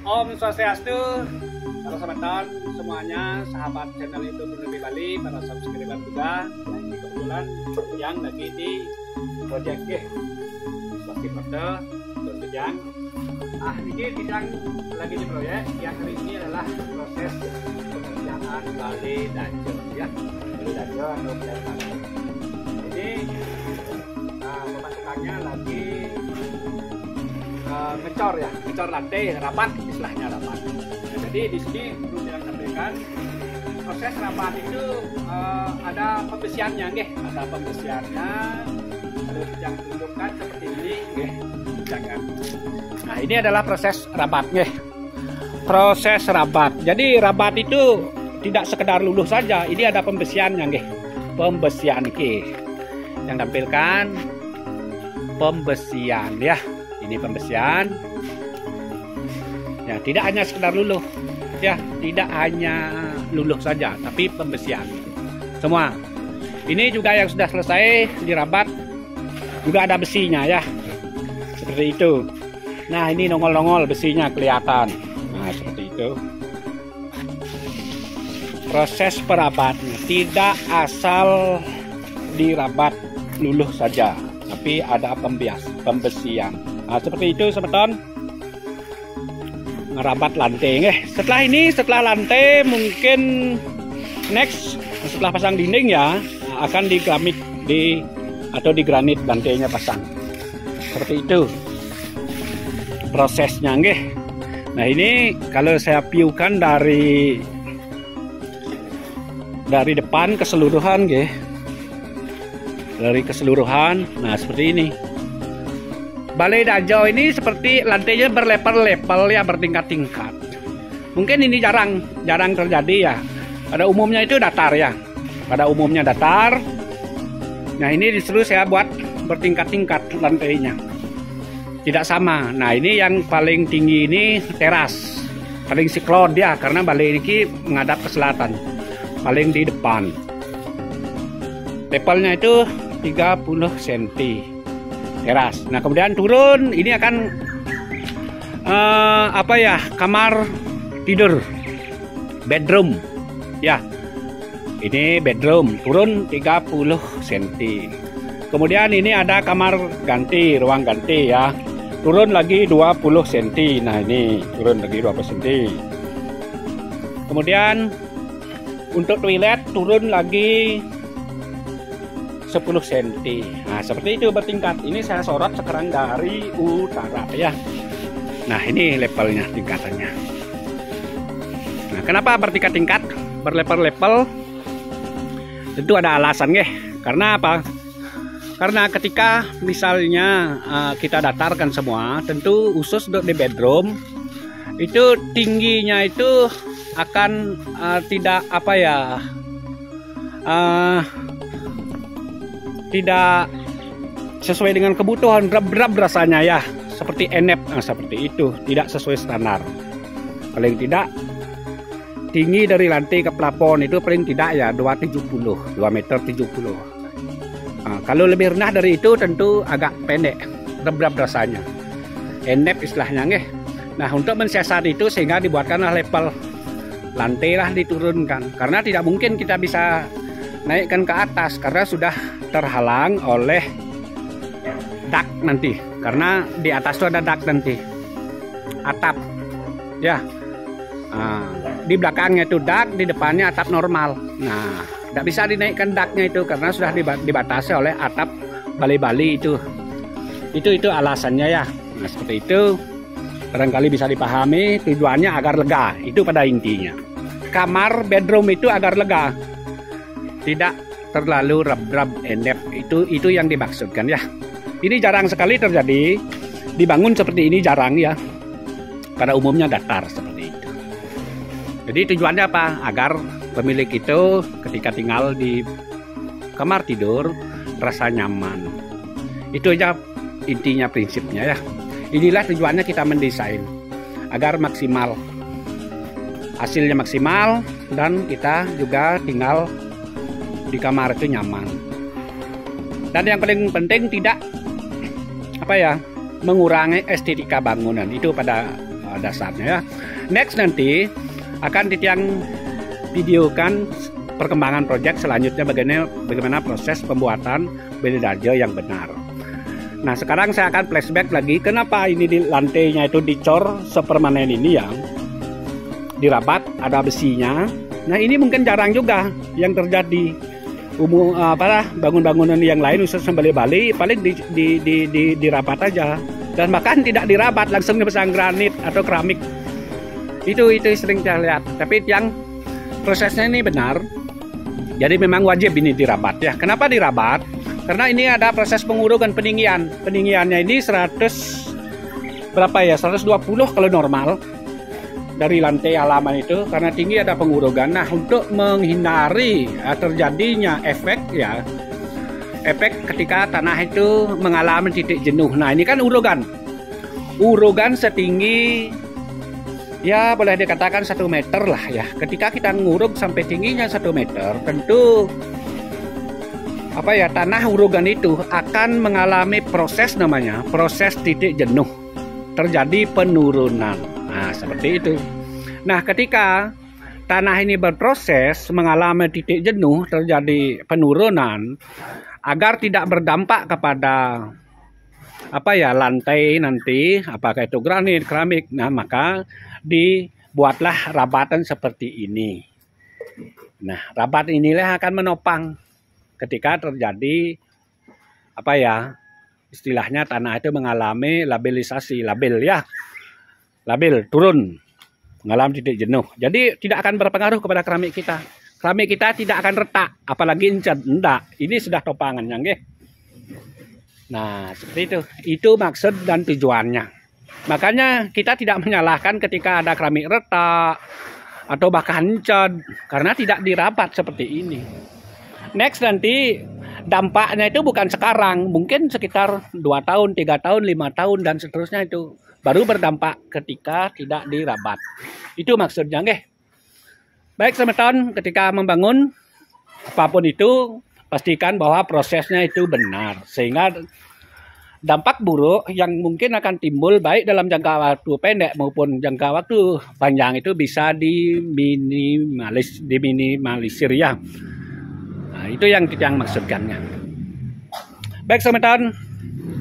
Om Swastiastu, para sahabat semuanya, sahabat channel YouTube Negeri Bali, para subscriber juga. Nah, ini kebetulan yang lagi di proyek Swasti Porte Tunjang. Ini bidang lagi di proyek yang hari ini adalah proses pengerjaan Bali Dajo ya. Bali Dajo atau Bali. Jadi pemasukannya lagi ngecor ya, ngecor lantai, rapat istilahnya rapat. Nah, jadi di sini perlu saya sampaikan proses rapat itu ada pembesiannya, ada pembesiannya. Terus yang tunjukkan seperti ini, jangan. Nah, ini adalah proses rabat, proses rabat. Jadi rabat itu tidak sekedar luluh saja, ini ada pembesiannya, pembesian, yang tampilkan pembesian ya. Ini pembesian ya, tidak hanya sekedar luluh ya, tidak hanya luluh saja, tapi pembesian semua. Ini juga yang sudah selesai dirabat juga ada besinya ya, seperti itu. Nah, ini nongol-nongol besinya kelihatan. Nah, seperti itu proses perabatnya, tidak asal dirabat luluh saja, tapi ada pembesian. Nah, seperti itu semeton ngerabat lantai. Setelah lantai mungkin next setelah pasang dinding ya akan di keramik atau di granit lantainya pasang. Seperti itu prosesnya, Nah, ini kalau saya piukan dari depan keseluruhan, dari keseluruhan. Nah, seperti ini. Bali Dajo ini seperti lantainya berlevel-level ya, bertingkat-tingkat. Mungkin ini jarang terjadi ya. Pada umumnya itu datar ya. Pada umumnya datar. Nah, ini disuruh saya buat bertingkat-tingkat lantainya. Tidak sama. Nah, ini yang paling tinggi ini teras. Paling siklon ya, karena Bali ini menghadap ke selatan. Paling di depan. Levelnya itu 30 cm. Teras. Nah, kemudian turun ini akan kamar tidur, bedroom ya. Ini bedroom, turun 30 cm. Kemudian ini ada kamar ganti, ruang ganti ya, turun lagi 20 cm. Nah, ini turun lagi 20 cm. Kemudian untuk toilet turun lagi 10 cm. Nah, seperti itu bertingkat. Ini saya sorot sekarang dari utara ya. Nah, ini levelnya, tingkatannya. Nah, kenapa bertingkat-tingkat, berlevel-level? Tentu ada alasan, Karena apa? Karena ketika misalnya kita datarkan semua, tentu khusus untuk di bedroom itu tingginya itu akan tidak tidak sesuai dengan kebutuhan, berat rasanya ya, seperti enep. Nah, seperti itu, tidak sesuai standar. Paling tidak tinggi dari lantai ke plafon itu paling tidak ya 2,70 meter. Nah, kalau lebih rendah dari itu tentu agak pendek, berat rasanya, enep istilahnya, Nah, untuk mensiasat itu sehingga dibuatkanlah level lantai lah diturunkan, karena tidak mungkin kita bisa naikkan ke atas karena sudah terhalang oleh dak nanti, karena di atas itu ada dak nanti, atap ya. Di belakangnya itu dak, di depannya atap normal. Nah, tidak bisa dinaikkan daknya itu karena sudah dibatasi oleh atap Bali-Bali itu alasannya ya. Nah, seperti itu barangkali bisa dipahami. Tujuannya agar lega, itu pada intinya. Kamar bedroom itu agar lega, tidak terlalu rab-rab endep, itu yang dimaksudkan ya. Ini jarang sekali terjadi, dibangun seperti ini jarang ya. Pada umumnya datar seperti itu. Jadi tujuannya apa? Agar pemilik itu ketika tinggal di kamar tidur rasa nyaman. Itu aja intinya, prinsipnya ya. Inilah tujuannya kita mendesain agar maksimal, hasilnya maksimal, dan kita juga tinggal di kamar itu nyaman. Dan yang paling penting tidak mengurangi estetika bangunan itu pada dasarnya ya. Next nanti akan Titiang videokan perkembangan proyek selanjutnya, bagaimana proses pembuatan blindarjo yang benar. Nah, sekarang saya akan flashback lagi kenapa ini di lantainya itu dicor sepermanen ini ya, dirabat, ada besinya. Nah, ini mungkin jarang juga yang terjadi. Bangun-bangunan yang lain khususnya Bali paling dirabat aja, dan bahkan tidak dirabat, langsung dipasang granit atau keramik. Itu sering saya lihat. Tapi yang prosesnya ini benar. Jadi memang wajib ini dirabat ya. Kenapa dirabat? Karena ini ada proses pengurugan pendinginan. Pendinginannya ini 120 kalau normal dari lantai halaman itu, karena tinggi ada pengurugan. Nah, untuk menghindari terjadinya efek ketika tanah itu mengalami titik jenuh. Nah, ini kan urugan setinggi ya boleh dikatakan 1 meter lah ya. Ketika kita nguruk sampai tingginya 1 meter, tentu tanah urugan itu akan mengalami proses titik jenuh, terjadi penurunan. Nah, seperti itu. Nah, ketika tanah ini berproses mengalami titik jenuh, terjadi penurunan, agar tidak berdampak kepada lantai nanti, apakah itu granit, keramik. Nah, maka dibuatlah rabatan seperti ini. Nah, rabat inilah akan menopang ketika terjadi istilahnya tanah itu mengalami labilisasi, labil turun, mengalami titik jenuh. Jadi tidak akan berpengaruh kepada keramik kita. Keramik kita tidak akan retak, apalagi encat. Enggak, ini sudah topangannya, nggih. Nah, seperti itu. Itu maksud dan tujuannya. Makanya kita tidak menyalahkan ketika ada keramik retak atau bahkan encat, karena tidak dirabat seperti ini. Next nanti dampaknya itu bukan sekarang, mungkin sekitar 2 tahun, 3 tahun, 5 tahun dan seterusnya, itu baru berdampak ketika tidak dirabat. Itu maksudnya, nggih. Baik teman-teman, ketika membangun apapun itu pastikan bahwa prosesnya itu benar, sehingga dampak buruk yang mungkin akan timbul baik dalam jangka waktu pendek maupun jangka waktu panjang itu bisa diminimalisir ya. Nah, itu yang maksudkannya. Baik teman-teman,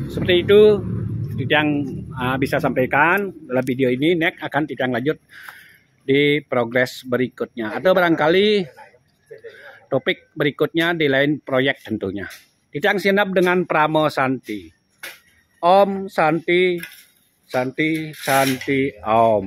seperti itu yang bisa sampaikan dalam video ini. Next akan Titiang lanjut di progres berikutnya, atau barangkali topik berikutnya di lain proyek tentunya. Titiang sinap dengan Pramo Santi. Om Santi, Santi, Santi, Om.